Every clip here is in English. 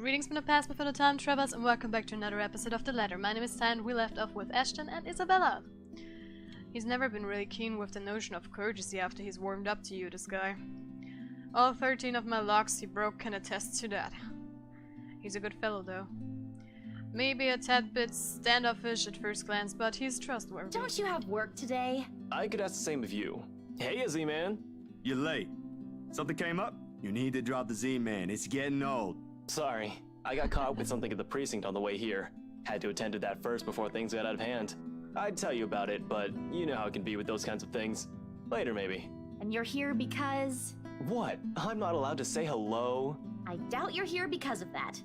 Greetings from the past before the time travels, and welcome back to another episode of The Ladder. My name is Ty, and we left off with Ashton and Isabella. He's never been really keen with the notion of courtesy after he's warmed up to you, this guy. All 13 of my locks he broke can attest to that. He's a good fellow, though. Maybe a tad bit standoffish at first glance, but he's trustworthy. Don't you have work today? I could ask the same of you. Hey, Z-Man. You're late. Something came up? You need to drop the Z-Man. It's getting old. Sorry, I got caught with something at the precinct on the way here. Had to attend to that first before things got out of hand. I'd tell you about it, but you know how it can be with those kinds of things. Later, maybe. And you're here because... What? I'm not allowed to say hello? I doubt you're here because of that.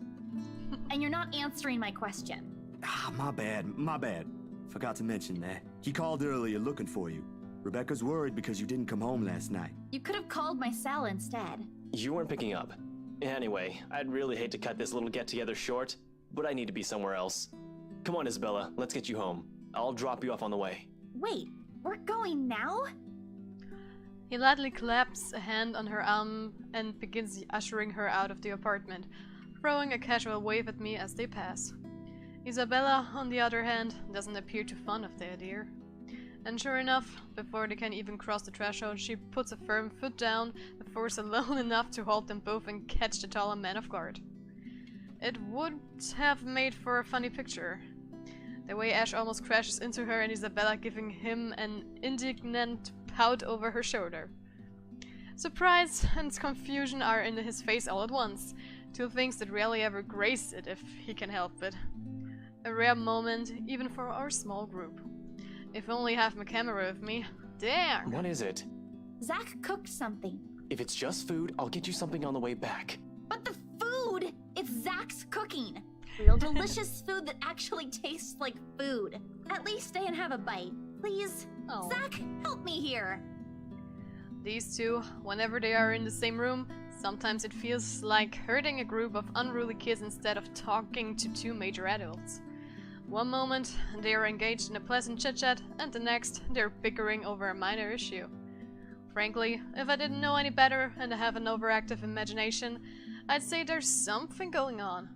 And you're not answering my question. Ah, my bad. Forgot to mention that. He called earlier looking for you. Rebecca's worried because you didn't come home last night. You could have called my cell instead. You weren't picking up. Anyway, I'd really hate to cut this little get-together short, but I need to be somewhere else. Come on, Isabella, let's get you home. I'll drop you off on the way. Wait, we're going now? He lightly claps a hand on her arm and begins ushering her out of the apartment, throwing a casual wave at me as they pass. Isabella, on the other hand, doesn't appear too fond of the idea. And sure enough, before they can even cross the threshold, she puts a firm foot down, the force alone enough to hold them both and catch the taller man off guard. It would have made for a funny picture. The way Ash almost crashes into her and Isabella giving him an indignant pout over her shoulder. Surprise and confusion are in his face all at once, two things that rarely ever grace it if he can help it. A rare moment, even for our small group. If only I have my camera with me. Dang! What is it? Zach cooked something. If it's just food, I'll get you something on the way back. But the food! It's Zach's cooking! Real delicious food that actually tastes like food. At least stay and have a bite. Please? Oh. Zach, help me here! These two, whenever they are in the same room, sometimes it feels like herding a group of unruly kids instead of talking to two major adults. One moment, they are engaged in a pleasant chit-chat, and the next, they're bickering over a minor issue. Frankly, if I didn't know any better and I have an overactive imagination, I'd say there's something going on.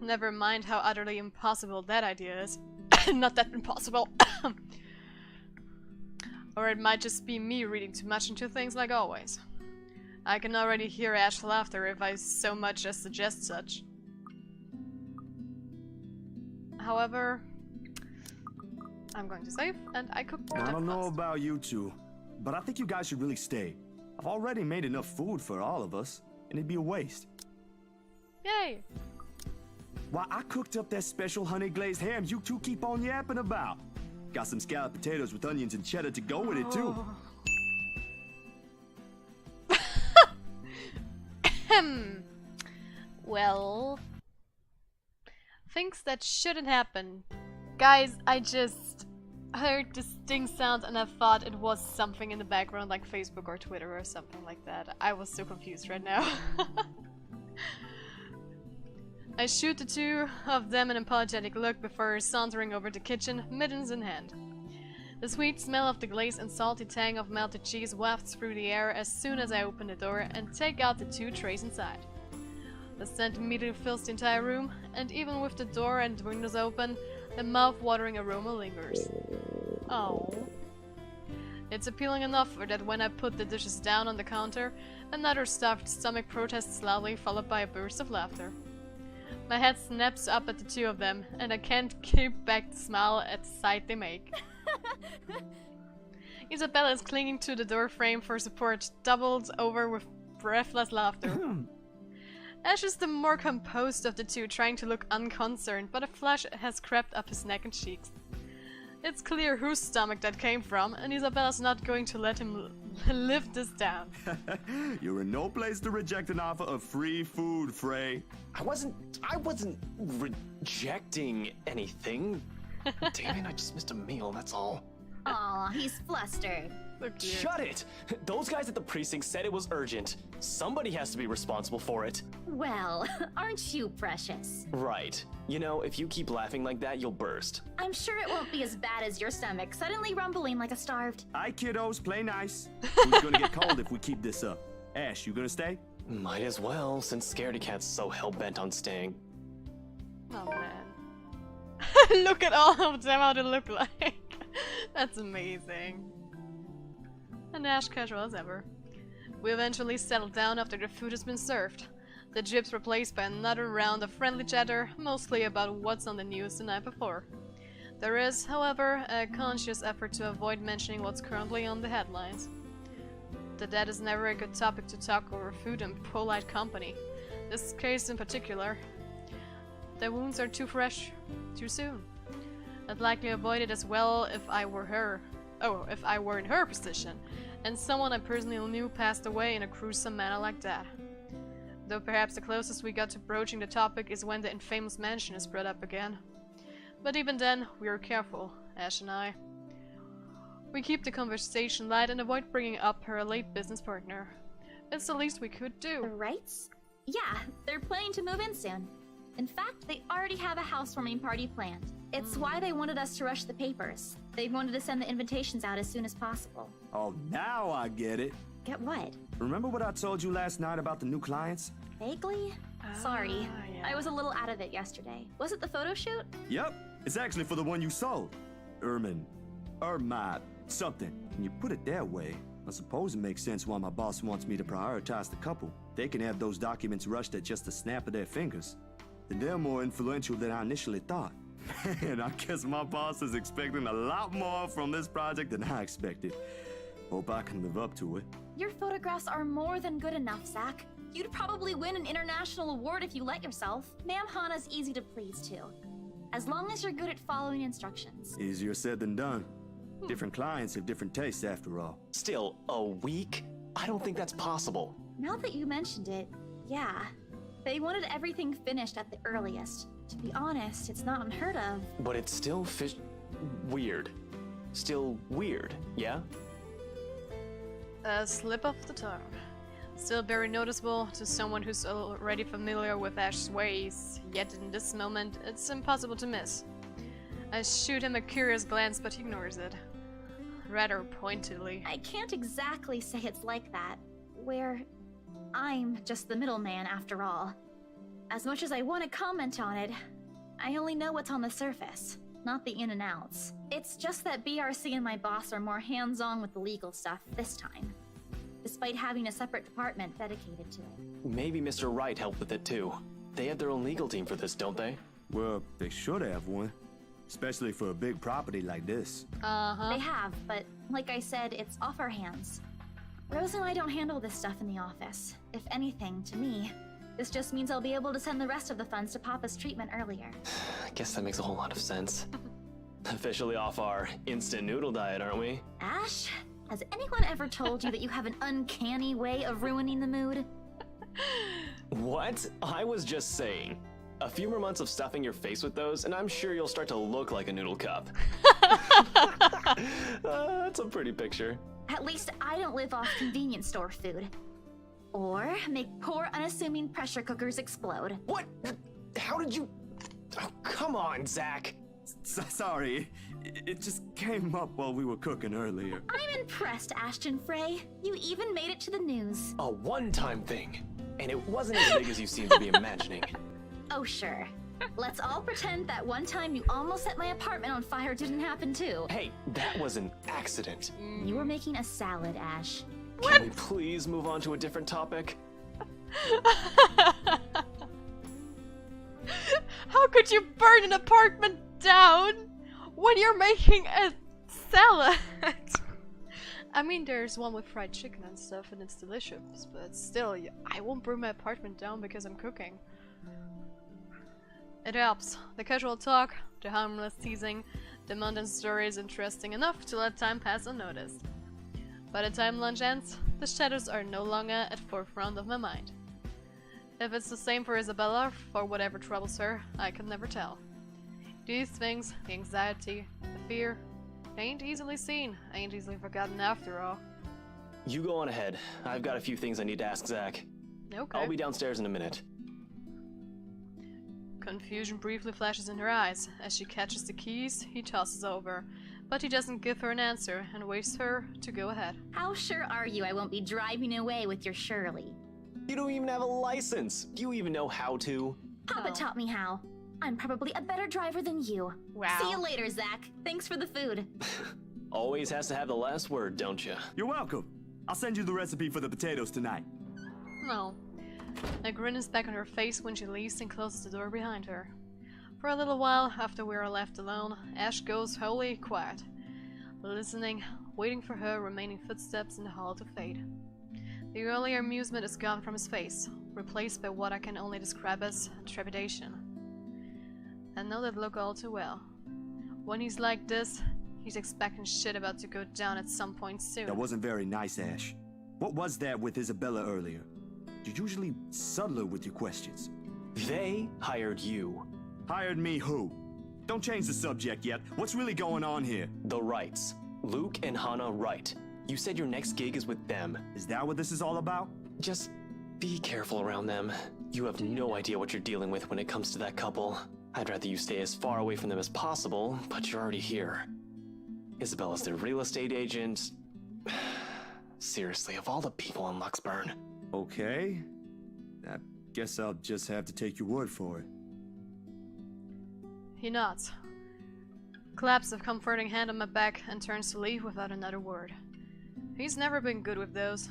Never mind how utterly impossible that idea is. Not that impossible. Or it might just be me reading too much into things like always. I can already hear Ash's laughter if I so much as suggest such. However, I'm going to save, and I cooked I don't know fast. about you two, but I think you guys should really stay. I've already made enough food for all of us, and it'd be a waste. Yay! Why, I cooked up that special honey glazed ham you two keep on yapping about. Got some scalloped potatoes with onions and cheddar to go with it, too. Well... things that shouldn't happen. Guys, I just heard this ding sound and I thought it was something in the background like Facebook or Twitter or something like that. I was so confused right now. I shoot the two of them an apologetic look before sauntering over the kitchen, mittens in hand. The sweet smell of the glaze and salty tang of melted cheese wafts through the air as soon as I open the door and take out the two trays inside. The scent immediately fills the entire room, and even with the door and windows open, the mouth-watering aroma lingers. Oh. It's appealing enough for that when I put the dishes down on the counter, another stuffed stomach protests loudly, followed by a burst of laughter. My head snaps up at the two of them, and I can't keep back the smile at the sight they make. Isabella is clinging to the door frame for support, doubled over with breathless laughter. Ash is the more composed of the two, trying to look unconcerned, but a flush has crept up his neck and cheeks. It's clear whose stomach that came from, and Isabella's not going to let him live this down. You're in no place to reject an offer of free food, Frey. I wasn't rejecting anything. Damn it, I just missed a meal, that's all. Aw, he's flustered. So cute. Shut it! Those guys at the precinct said it was urgent. Somebody has to be responsible for it. Well, aren't you precious? Right. You know, if you keep laughing like that, you'll burst. I'm sure it won't be as bad as your stomach suddenly rumbling like a starved. Aye, kiddos, play nice. Who's gonna get cold if we keep this up? Ash, you gonna stay? Might as well, since Scaredy Cat's so hell-bent on staying. Oh man. Look at all of them, how they look like. That's amazing. And Ash casual as ever. We eventually settled down after the food has been served. The gyp's replaced by another round of friendly chatter, mostly about what's on the news the night before. There is, however, a conscious effort to avoid mentioning what's currently on the headlines. That is never a good topic to talk over food and polite company. This case in particular. The wounds are too fresh, too soon. I'd likely avoid it as well if I were her. Oh, if I were in her position, and someone I personally knew passed away in a gruesome manner like that. Though perhaps the closest we got to broaching the topic is when the infamous mansion is brought up again. But even then, we are careful, Ash and I. We keep the conversation light and avoid bringing up her late business partner. It's the least we could The do. Wrights? Yeah, they're planning to move in soon. In fact, they already have a housewarming party planned. It's why they wanted us to rush the papers. They wanted to send the invitations out as soon as possible. Oh, now I get it. Get what? Remember what I told you last night about the new clients? Vaguely? Sorry, yeah. I was a little out of it yesterday. Was it the photo shoot? Yep, it's actually for the one you sold. Ermite, something. When you put it that way, I suppose it makes sense why my boss wants me to prioritize the couple. They can have those documents rushed at just a snap of their fingers. And they're more influential than I initially thought. Man, I guess my boss is expecting a lot more from this project than I expected. Hope I can live up to it. Your photographs are more than good enough, Zach. You'd probably win an international award if you let yourself. Ma'am Hana's easy to please, too. As long as you're good at following instructions. Easier said than done. Different clients have different tastes after all. Still, a week? I don't think that's possible. Now that you mentioned it, yeah. They wanted everything finished at the earliest. To be honest, it's not unheard of. But it's still weird. Still weird, yeah? A slip of the tongue. Still very noticeable to someone who's already familiar with Ash's ways, yet in this moment, it's impossible to miss. I shoot him a curious glance, but he ignores it. Rather pointedly. I can't exactly say it's like that, where I'm just the middleman after all. As much as I want to comment on it, I only know what's on the surface, not the in and outs. It's just that BRC and my boss are more hands-on with the legal stuff this time, despite having a separate department dedicated to it. Maybe Mr. Wright helped with it too. They have their own legal team for this, don't they? Well, they should have one. Especially for a big property like this. They have, but like I said, it's off our hands. Rose and I don't handle this stuff in the office. If anything, to me, this just means I'll be able to send the rest of the funds to Papa's treatment earlier. I guess that makes a whole lot of sense. Officially off our instant noodle diet, aren't we? Ash, has anyone ever told you that you have an uncanny way of ruining the mood? What? I was just saying. A few more months of stuffing your face with those, and I'm sure you'll start to look like a noodle cup. That's a pretty picture. At least I don't live off convenience store food. Or make poor, unassuming pressure cookers explode. What? How did you... Oh, come on, Zach. Sorry, it just came up while we were cooking earlier. I'm impressed, Ashton Frey. You even made it to the news. A one-time thing. And it wasn't as big as you seem to be imagining. Oh, sure. Let's all pretend that one time you almost set my apartment on fire didn't happen too. Hey, that was an accident. You were making a salad, Ash. Can we please move on to a different topic? How could you burn an apartment down when you're making a salad? I mean, there's one with fried chicken and stuff, and it's delicious, but still, I won't burn my apartment down because I'm cooking. It helps. The casual talk, the harmless teasing, the mundane story is interesting enough to let time pass unnoticed. By the time lunch ends, the shadows are no longer at forefront of my mind. If it's the same for Isabella, for whatever troubles her, I can never tell. These things, the anxiety, the fear, ain't easily seen, ain't easily forgotten after all. You go on ahead. I've got a few things I need to ask Zach. Okay. I'll be downstairs in a minute. Confusion briefly flashes in her eyes. As she catches the keys, he tosses over. But he doesn't give her an answer and waits her to go ahead. How sure are you I won't be driving away with your Shirley? You don't even have a license. Do you even know how to? Papa Oh. taught me how. I'm probably a better driver than you. Wow. See you later, Zach. Thanks for the food. Always has to have the last word, don't you? You're welcome. I'll send you the recipe for the potatoes tonight. No. A grin is back on her face when she leaves and closes the door behind her. For a little while after we are left alone, Ash goes wholly quiet, listening, waiting for her remaining footsteps in the hall to fade. The earlier amusement is gone from his face, replaced by what I can only describe as trepidation. I know that look all too well. When he's like this, he's expecting shit about to go down at some point soon. That wasn't very nice, Ash. What was that with Isabella earlier? You're usually subtler with your questions. They hired you. Hired me who? Don't change the subject yet. What's really going on here? The Wrights. Luke and Hannah Wright. You said your next gig is with them. Is that what this is all about? Just be careful around them. You have no idea what you're dealing with when it comes to that couple. I'd rather you stay as far away from them as possible, but you're already here. Isabella's their real estate agent. Seriously, of all the people in Luxburn. Okay. I guess I'll just have to take your word for it. He nods, claps a comforting hand on my back, and turns to leave without another word. He's never been good with those.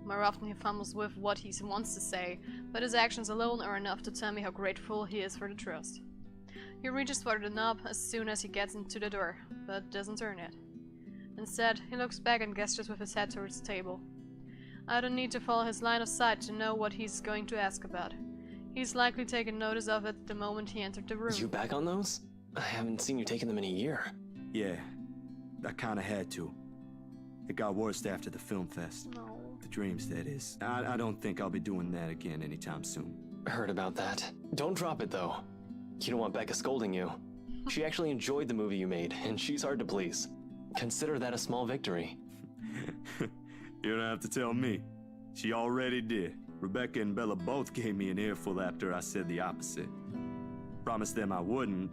More often he fumbles with what he wants to say, but his actions alone are enough to tell me how grateful he is for the trust. He reaches for the knob as soon as he gets into the door, but doesn't turn it. Instead, he looks back and gestures with his head towards the table. I don't need to follow his line of sight to know what he's going to ask about. He's likely taken notice of it the moment he entered the room. You back on those? I haven't seen you taking them in a year. Yeah, I kinda had to. It got worse after the film fest. No. The dreams, that is. I don't think I'll be doing that again anytime soon. Heard about that. Don't drop it, though. You don't want Becca scolding you. She actually enjoyed the movie you made, and she's hard to please. Consider that a small victory. You don't have to tell me. She already did. Rebecca and Bella both gave me an earful after I said the opposite. Promised them I wouldn't,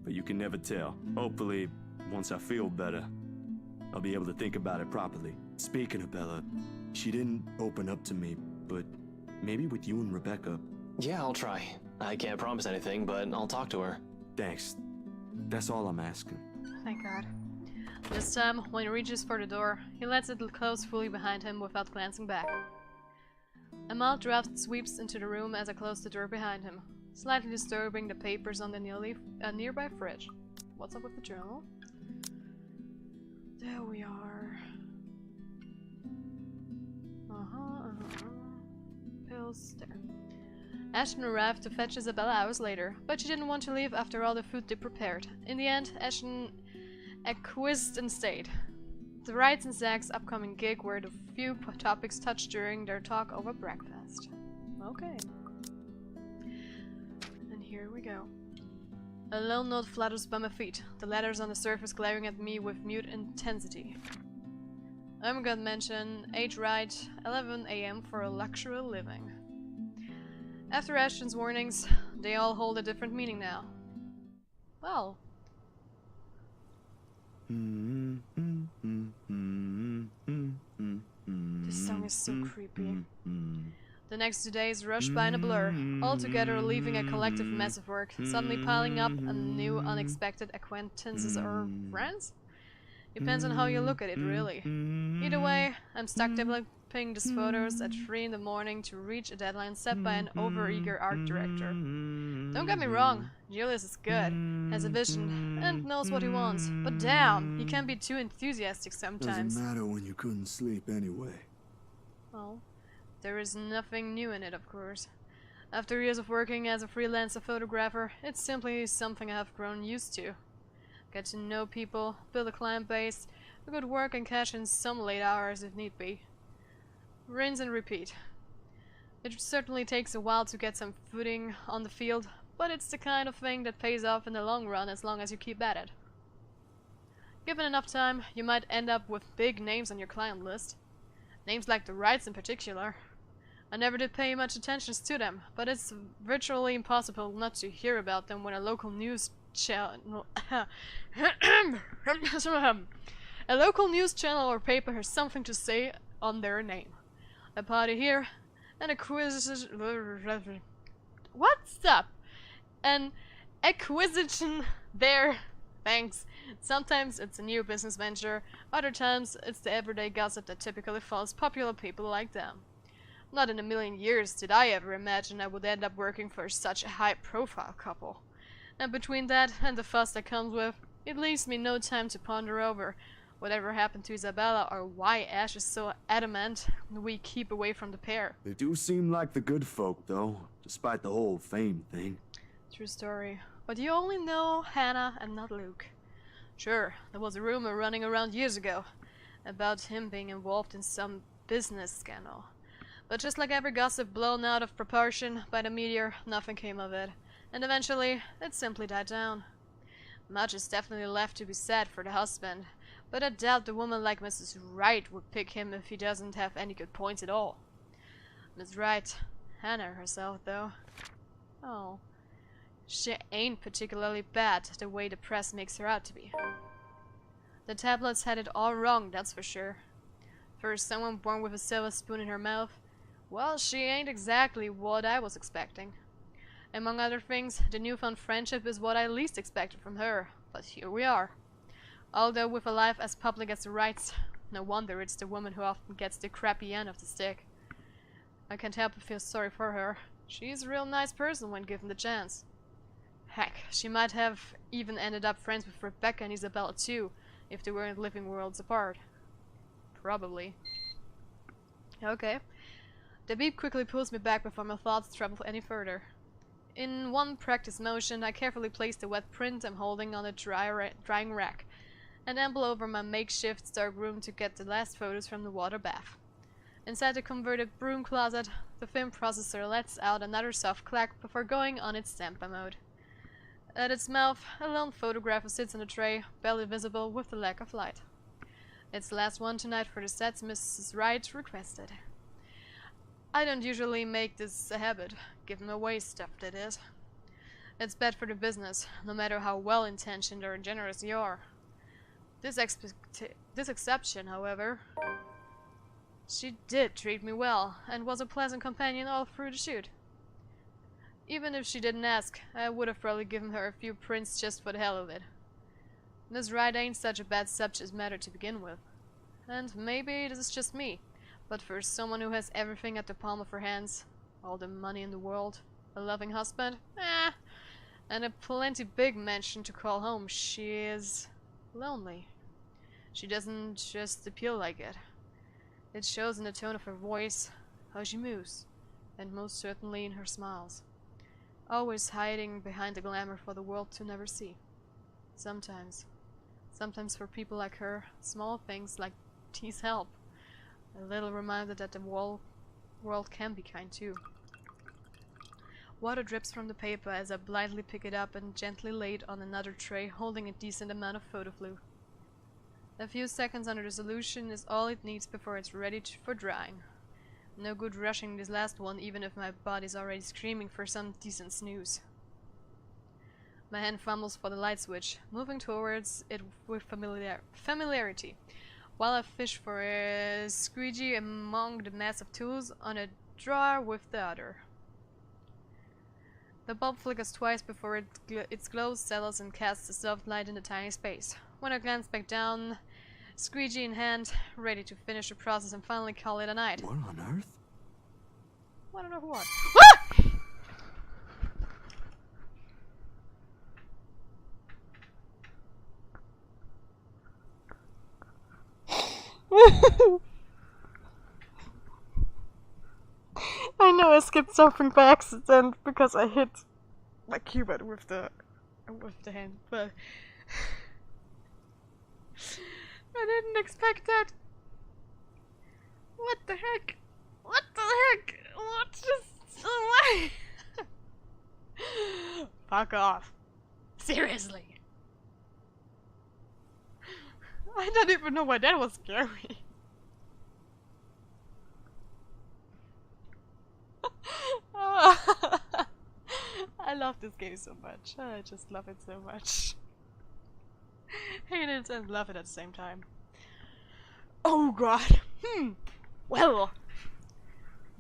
but you can never tell. Hopefully, once I feel better, I'll be able to think about it properly. Speaking of Bella, she didn't open up to me, but maybe with you and Rebecca. Yeah, I'll try. I can't promise anything, but I'll talk to her. Thanks. That's all I'm asking. Thank God. This time, when he reaches for the door, he lets it close fully behind him without glancing back. A mild draft sweeps into the room as I close the door behind him, slightly disturbing the papers on the nearby fridge. What's up with the journal? There we are. Pills, there. Ashton arrived to fetch Isabella hours later, but she didn't want to leave after all the food they prepared. In the end, Ashton acquiesced and stayed. The Wrights and Zach's upcoming gig were the few topics touched during their talk over breakfast. Okay. And here we go. A lone note flutters by my feet, the letters on the surface glaring at me with mute intensity. I'm gonna mention H. Wright, 11 a.m. for a luxury living. After Ashton's warnings, they all hold a different meaning now. Well. This song is so creepy. The next 2 days rush by in a blur, all together leaving a collective mess of work, suddenly piling up on new unexpected acquaintances or friends? Depends on how you look at it, really. Either way, I'm stuck developing these photos at 3 in the morning to reach a deadline set by an overeager art director. Don't get me wrong, Julius is good, has a vision, and knows what he wants, but damn, he can be too enthusiastic sometimes. Doesn't matter when you couldn't sleep anyway. Well, there is nothing new in it, of course. After years of working as a freelancer photographer, it's simply something I have grown used to. Get to know people, build a client base, do good work and cash in some late hours if need be. Rinse and repeat. It certainly takes a while to get some footing on the field, but it's the kind of thing that pays off in the long run as long as you keep at it. Given enough time, you might end up with big names on your client list. Names like the Wrights in particular. I never did pay much attention to them, but it's virtually impossible not to hear about them when a local news channel or paper has something to say on their name. A party here, An acquisition. What's up? An acquisition there. Thanks. Sometimes it's a new business venture, other times it's the everyday gossip that typically follows popular people like them. Not in a million years did I ever imagine I would end up working for such a high-profile couple. And between that and the fuss that comes with, it leaves me no time to ponder over whatever happened to Isabella or why Ash is so adamant we keep away from the pair. They do seem like the good folk, though, despite the whole fame thing. True story. But you only know Hannah and not Luke. Sure, there was a rumor running around years ago about him being involved in some business scandal. But just like every gossip blown out of proportion by the media, nothing came of it. And eventually, it simply died down. Much is definitely left to be said for the husband, but I doubt the woman like Mrs. Wright would pick him if he doesn't have any good points at all. Miss Wright, Hannah herself though. Oh, she ain't particularly bad the way the press makes her out to be. The tablets had it all wrong, that's for sure. First, someone born with a silver spoon in her mouth. Well, she ain't exactly what I was expecting. Among other things, the newfound friendship is what I least expected from her, but here we are. Although with a life as public as the Wrights, no wonder it's the woman who often gets the crappy end of the stick. I can't help but feel sorry for her. She's a real nice person when given the chance. Heck, she might have even ended up friends with Rebecca and Isabella too, if they weren't living worlds apart. Probably. Okay. The beep quickly pulls me back before my thoughts travel any further. In one practice motion, I carefully place the wet print I'm holding on a drying rack, and amble over my makeshift dark room to get the last photos from the water bath. Inside the converted broom closet, the film processor lets out another soft clack before going on its standby mode. At its mouth, a lone photographer sits on a tray, barely visible with the lack of light. It's the last one tonight for the sets Mrs. Wright requested. I don't usually make this a habit, giving away stuff that is. It's bad for the business, no matter how well-intentioned or generous you are. This exception, however, she did treat me well, and was a pleasant companion all through the shoot. Even if she didn't ask, I would have probably given her a few prints just for the hell of it. Miss Wright ain't such a bad subject matter to begin with. And maybe this is just me. But for someone who has everything at the palm of her hands, all the money in the world, a loving husband, and a plenty big mansion to call home, she is lonely. She doesn't just appeal like it. It shows in the tone of her voice, how she moves, and most certainly in her smiles. Always hiding behind the glamour for the world to never see. Sometimes for people like her, small things like these help. A little reminder that the world can be kind too. Water drips from the paper as I blindly pick it up and gently lay it on another tray holding a decent amount of photo glue. A few seconds under the solution is all it needs before it's ready for drying. No good rushing this last one even if my body's already screaming for some decent snooze. My hand fumbles for the light switch, moving towards it with familiarity. While I fish for a squeegee among the mass of tools on a drawer with the other. The bulb flickers twice before its glow settles and casts a soft light in the tiny space. When I glance back down, squeegee in hand, ready to finish the process and finally call it a night. What on earth? I don't know what. Ah! I know I skipped something by accident because I hit my keyboard with the hand, but I didn't expect that. What the heck? What the heck? What just why? Fuck off. Seriously. I don't even know why that was scary. I love this game so much. I just love it so much. Hate it and love it at the same time. Oh god. Well.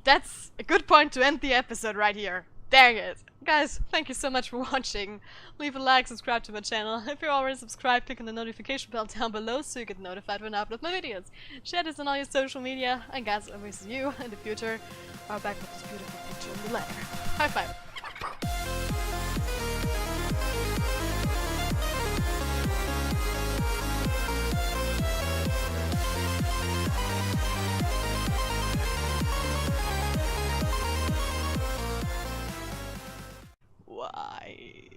that's a good point to end the episode right here. Dang it. Guys, thank you so much for watching. Leave a like, subscribe to my channel. If you're already subscribed, click on the notification bell down below so you get notified when I upload my videos. Share this on all your social media, and guys, I will see you in the future. I'll back with this beautiful picture in the lair. High five. Why?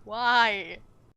Why?